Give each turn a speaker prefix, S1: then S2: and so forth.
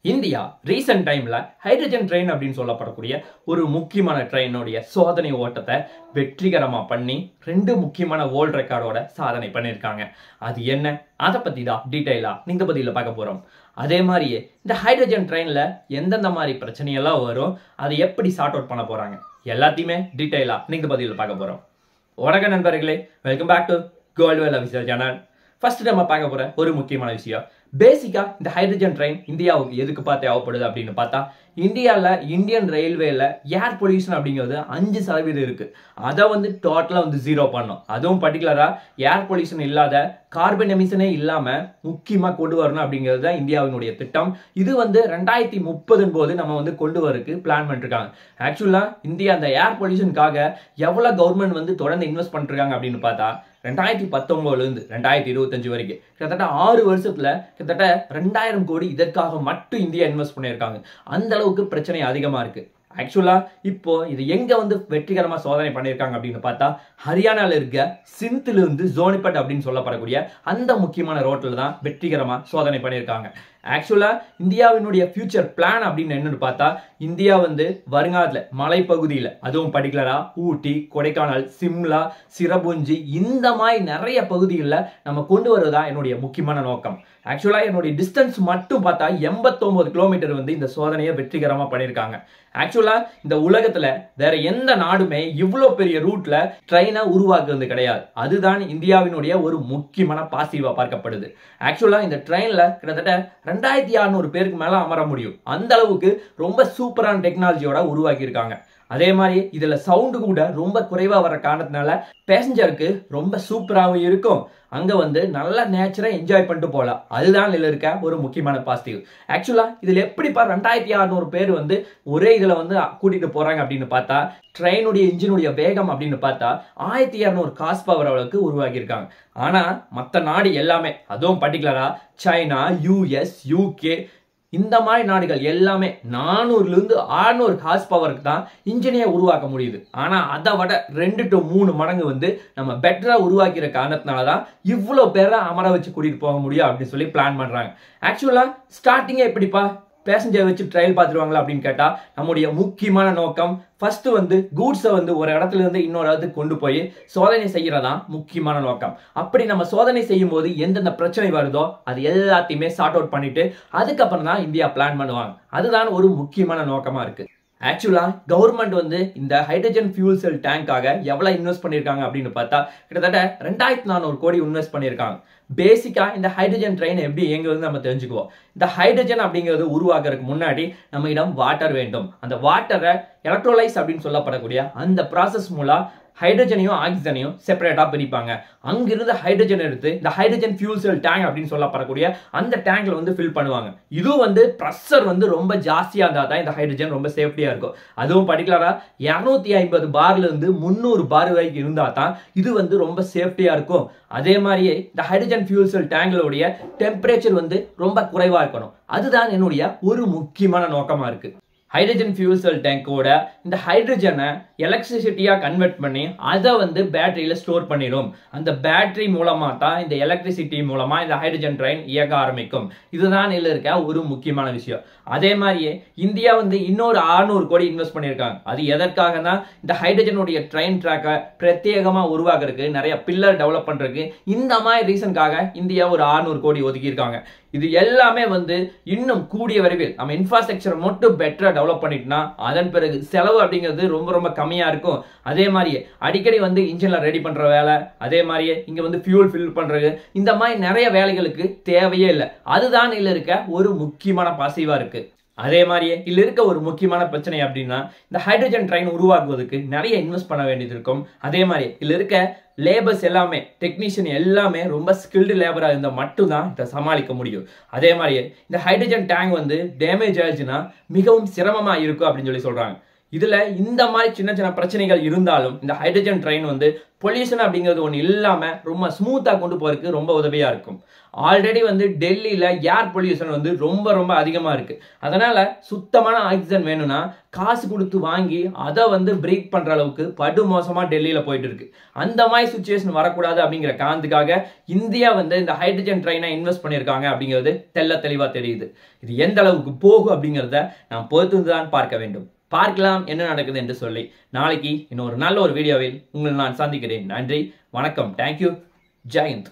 S1: India recent டைம்ல hydrogen train அப்படின்னு சொல்லப்படக்கூடிய ஒரு முக்கியமான ட்ரெயினுடைய சோதனை ஓட்டத்தை வெற்றிகரமா பண்ணி 2 முக்கியமான வேர்ல்ட் ரெக்கார்டோட சாதனை பண்ணியிருக்காங்க. அது என்ன, அதை பத்தி தான் டீடைலா நீங்க பதில பார்க்க போறோம். அதே மாதிரியே இந்த ஹைட்ரஜன் ட்ரெயின்ல எந்தெந்த மாதிரி பிரச்சனையெல்லாம் வரும், அதை எப்படி சார்ட் அவுட் பண்ண போறாங்க, எல்லாத்தையுமே டீடைலா நீங்க பதில பார்க்க போறோம். வணக்கம் நண்பர்களே, welcome back to Coldwell official channel. First நம்ம பார்க்க போற ஒரு முக்கியமான விஷயம், பேசிக்கா இந்த ஹைட்ரஜன் ட்ரெயின் இந்தியாவுக்கு எதுக்கு தேவைப்படுது அப்படின்னு பார்த்தா, இந்தியன் ரயில்வேல ஏர் பொல்யூஷன் அப்படிங்கிறது 5% இருக்கு. அதை டோட்டலா 0 பண்ணும். அதுவும் பர்டிகுலரா ஏர் பொல்யூஷன் இல்லாத, கார்பன் எமிஷனே இல்லாம முக்கியமா கொண்டு வரணும் அப்படிங்கிறது தான் இந்தியாவினுடைய திட்டம். இது 2030 போது நம்ம கொண்டு வரக்கு பிளான் பண்ணிருக்காங்க. ஆக்சுவலா இந்தியா அந்த ஏர் பொல்யூஷனுக்காக எவ்வளவு கவர்மெண்ட் தொடர்ந்து இன்வெஸ்ட் பண்ணிருக்காங்க அப்படின்னு பார்த்தா, 2019 இருந்து 2025 வரைக்கும் கிட்டத்தட்ட 6 வருஷத்துல கிட்டத்தட்ட 2000 கோடி இதற்காக மட்டும் இந்தியா இன்வெஸ்ட் பண்ணியிருக்காங்க. அந்த அளவுக்கு பிரச்சனை அதிகமா இருக்கு. ஆக்சுவலா இப்போ இது எங்க வெற்றிகரமா சோதனை பண்ணியிருக்காங்க அப்படின்னு பார்த்தா, ஹரியானால இருக்க சிந்த்ல இருந்து சோனிபட் அப்படின்னு சொல்லப்படக்கூடிய அந்த முக்கியமான ரோட்ல தான் வெற்றிகரமா சோதனை பண்ணியிருக்காங்க. ஆக்சுவலா இந்தியாவினுடைய ஃபியூச்சர் பிளான் அப்படின்னு என்னன்னு பார்த்தா, இந்தியா வருங்காலத்துல மலைப்பகுதியில, அதுவும் பர்டிகுலரா ஊட்டி, கொடைக்கானல், சிம்லா, சிரபுஞ்சி இந்த மாதிரி நிறைய பகுதிகளில் நம்ம கொண்டு வருவதா என்னுடைய முக்கியமான நோக்கம். ஆக்சுவலா என்னுடைய டிஸ்டன்ஸ் மட்டும் பார்த்தா 89 கிலோமீட்டர் இந்த சோதனையை வெற்றிகரமா பண்ணியிருக்காங்க. ஆக்சுவலா இந்த உலகத்துல வேற எந்த நாடுமே இவ்வளவு பெரிய ரூட்ல ட்ரெயினை உருவாக்குறது கிடையாது. அதுதான் இந்தியாவினுடைய ஒரு முக்கியமான பாசிட்டிவா பார்க்கப்படுது. ஆக்சுவலா இந்த ட்ரெயின்ல கிட்டத்தட்ட 2600 பேருக்கு மேல அமர முடியும். அந்த அளவுக்கு ரொம்ப சூப்பரான டெக்னாலஜியோட உருவாக்கி இருக்காங்க. அதே மாதிரி இதுல சவுண்டு கூட ரொம்ப குறைவா வர காரணத்தினால பேசஞ்சருக்கு ரொம்ப சூப்பராகவும் இருக்கும். அங்க நல்ல நேச்சரா என்ஜாய் பண்ணிட்டு போகலாம். அதுதான் இதுல இருக்க ஒரு முக்கியமான பாசிட்டிவ். ஆக்சுவலா இதுல எப்படிப்பா 2600 பேர் ஒரே இதுல கூட்டிட்டு போறாங்க அப்படின்னு பார்த்தா, ட்ரெயினுடைய இன்ஜினுடைய வேகம் அப்படின்னு பார்த்தா 1200 காஸ் பவர் அளவுக்கு உருவாக்கி இருக்காங்க. ஆனா மற்ற நாடு எல்லாமே, அதுவும் பர்டிகுலரா சைனா, US, UK இந்த மாதிரி நாடுகள் எல்லாமே 400 இருந்து 600 ஹார்ஸ் பவருக்கு தான் இன்ஜினியை உருவாக்க முடியுது. ஆனா அதை விட 2 to 3 மடங்கு நம்ம பெட்டரா உருவாக்கிற காரணத்தினாலதான் இவ்வளவு பேரை அமர வச்சு கூட்டிட்டு போக முடியும் அப்படின்னு சொல்லி பிளான் பண்றாங்க. ஆக்சுவலா ஸ்டார்டிங்கே எப்படிப்பா பேசஞ்சர் வச்சு ட்ரையல் பார்த்துருவாங்களா அப்படின்னு கேட்டா, நம்முடைய முக்கியமான நோக்கம் ஃபர்ஸ்ட் கூட்ஸை ஒரு இடத்துல இருந்து இன்னொரு இடத்துக்கு கொண்டு போய் சோதனை செய்யறதா முக்கியமான நோக்கம். அப்படி நம்ம சோதனை செய்யும் போது எந்தெந்த பிரச்சனை வருதோ அது எல்லாத்தையுமே சார்ட் அவுட் பண்ணிட்டு அதுக்கப்புறம் தான் இந்தியா பிளான் பண்ணுவாங்க. அதுதான் ஒரு முக்கியமான நோக்கமா இருக்கு. ஆக்சுவலா கவர்மெண்ட் இந்த ஹைட்ரஜன் ஃபியூல் செல் டேங்காக எவ்வளவு இன்வெஸ்ட் பண்ணிருக்காங்க அப்படின்னு பார்த்தா, கிட்டத்தட்ட 2400 கோடி இன்வெஸ்ட் பண்ணிருக்காங்க. பேசிக்கா இந்த ஹைட்ரஜன் ட்ரெயின் எப்படி இயங்குவது நம்ம தெரிஞ்சுக்குவோம். இந்த ஹைட்ரஜன் அப்படிங்கிறது உருவாக்குறதுக்கு முன்னாடி நம்ம இடம் வாட்டர் வேண்டும். அந்த வாட்டரை எலக்ட்ரோலைஸ் அப்படின்னு சொல்லப்படக்கூடிய அந்த ப்ராசஸ் மூலம் ஹைட்ரஜனையும் ஆக்சிஜனையும் செப்பரேட்டா பிரிப்பாங்க. அங்கிருந்து ஹைட்ரஜன் எடுத்து இந்த ஹைட்ரஜன் ஃபியூல் செல் டேங்க் அப்படின்னு சொல்லப்படக்கூடிய அந்த டேங்க்ல ஃபில் பண்ணுவாங்க. இதுவும் பிரஷர் ரொம்ப ஜாஸ்தியா இருந்தா தான் இந்த ஹைட்ரஜன் ரொம்ப சேஃப்டியா இருக்கும். அதுவும் பர்டிகுலரா 250 பார்ல இருந்து 300 பார் வரைக்கும் இருந்தா தான் இது ரொம்ப சேஃப்டியா இருக்கும். அதே மாதிரியே இந்த ஹைட்ரஜன் ஃபியூல் செல் டேங்க்லோடைய டெம்பரேச்சர் ரொம்ப குறைவா இருக்கணும். அதுதான் என்னுடைய ஒரு முக்கியமான நோக்கமா இருக்கு. ஹைட்ரஜன் ஃபியூல் செல் டேங்கோட இந்த ஹைட்ரஜனை எலக்ட்ரிசிட்டியா கன்வெர்ட் பண்ணி அதை பேட்டரியில ஸ்டோர் பண்ணிடும். அந்த பேட்டரி மூலமா தான் இந்த எலக்ட்ரிசிட்டி மூலமா இந்த ஹைட்ரஜன் ட்ரெயின் இயக்க ஆரம்பிக்கும். இதுதான் இதுல இருக்க ஒரு முக்கியமான விஷயம். அதே மாதிரியே இந்தியா இன்னொரு 600 கோடி இன்வெஸ்ட் பண்ணியிருக்காங்க. அது எதற்காக தான், இந்த ஹைட்ரஜனுடைய ட்ரெயின் ட்ராக்கை பிரத்யேகமா உருவாக்குறதுக்கு, நிறைய பில்லர் டெவலப் பண்றதுக்கு, இந்த மாதிரி ரீசனுக்காக இந்தியா ஒரு 600 கோடி ஒதுக்கி இருக்காங்க. இது எல்லாமே இன்னும் கூடிய விரைவில் நம்ம இன்ஃப்ராஸ்ட்ரக்சர் மட்டும் பெட்டரா டெவலப் பண்ணிட்டோம்னா அதன் பிறகு செலவு அப்படிங்கிறது ரொம்ப ரொம்ப கம்மியா இருக்கும். அதே மாதிரியே அடிக்கடி இன்ஜின்ல ரெடி பண்ற வேலை, அதே மாதிரியே இங்க ஃபியூல் ஃபில் பண்றது, இந்த மாதிரி நிறைய வேலைகளுக்கு தேவையே இல்லை. அதுதான் இதுல இருக்க ஒரு முக்கியமான பாசிட்டிவா இருக்கு. அதே மாதிரியே இதுல இருக்க ஒரு முக்கியமான பிரச்சனை அப்படின்னா, இந்த ஹைட்ரஜன் ட்ரெயின் உருவாக்குவதற்கு நிறைய இன்வெஸ்ட் பண்ண வேண்டியது இருக்கும். அதே மாதிரி இதுல இருக்க லேபர்ஸ் எல்லாமே, டெக்னீஷியன் எல்லாமே ரொம்ப ஸ்கில்டு லேபரா இருந்தால் மட்டும்தான் இதை சமாளிக்க முடியும். அதே மாதிரியே இந்த ஹைட்ரஜன் டேங்க் டேமேஜ் ஆயிடுச்சுன்னா மிகவும் சிரமமா இருக்கும் அப்படின்னு சொல்லி சொல்றாங்க. இதுல இந்த மாதிரி சின்ன சின்ன பிரச்சனைகள் இருந்தாலும் இந்த ஹைட்ரஜன் ட்ரெயின் வந்து பொல்யூஷன் அப்படிங்கிறது ஒன்று இல்லாம ரொம்ப ஸ்மூத்தா கொண்டு போறதுக்கு ரொம்ப உதவியா இருக்கும். ஆல்ரெடி வந்து டெல்லியில ஏர் பொல்யூஷன் வந்து ரொம்ப ரொம்ப அதிகமா இருக்கு. அதனால சுத்தமான ஆக்சிஜன் வேணும்னா காசு கொடுத்து வாங்கி அதை வந்து பிரேக் பண்ற அளவுக்கு படு மோசமா டெல்லியில போயிட்டு இருக்கு. அந்த மாதிரி சுச்சுவேஷன் வரக்கூடாது அப்படிங்கிற காரணத்துக்காக இந்தியா வந்து இந்த ஹைட்ரஜன் ட்ரெயினை இன்வெஸ்ட் பண்ணியிருக்காங்க அப்படிங்கிறது தெளிவா தெரியுது. இது எந்த அளவுக்கு போகும் அப்படிங்கிறத நாம் பொறுத்துதான் பார்க்க வேண்டும். பார்க்கலாம் என்ன நடக்குது என்று சொல்லி நாளைக்கு இன்னொரு நல்ல ஒரு வீடியோவில் உங்களை நான் சந்திக்கிறேன். நன்றி, வணக்கம், தேங்க்யூ, ஜெய் ஹிந்த்.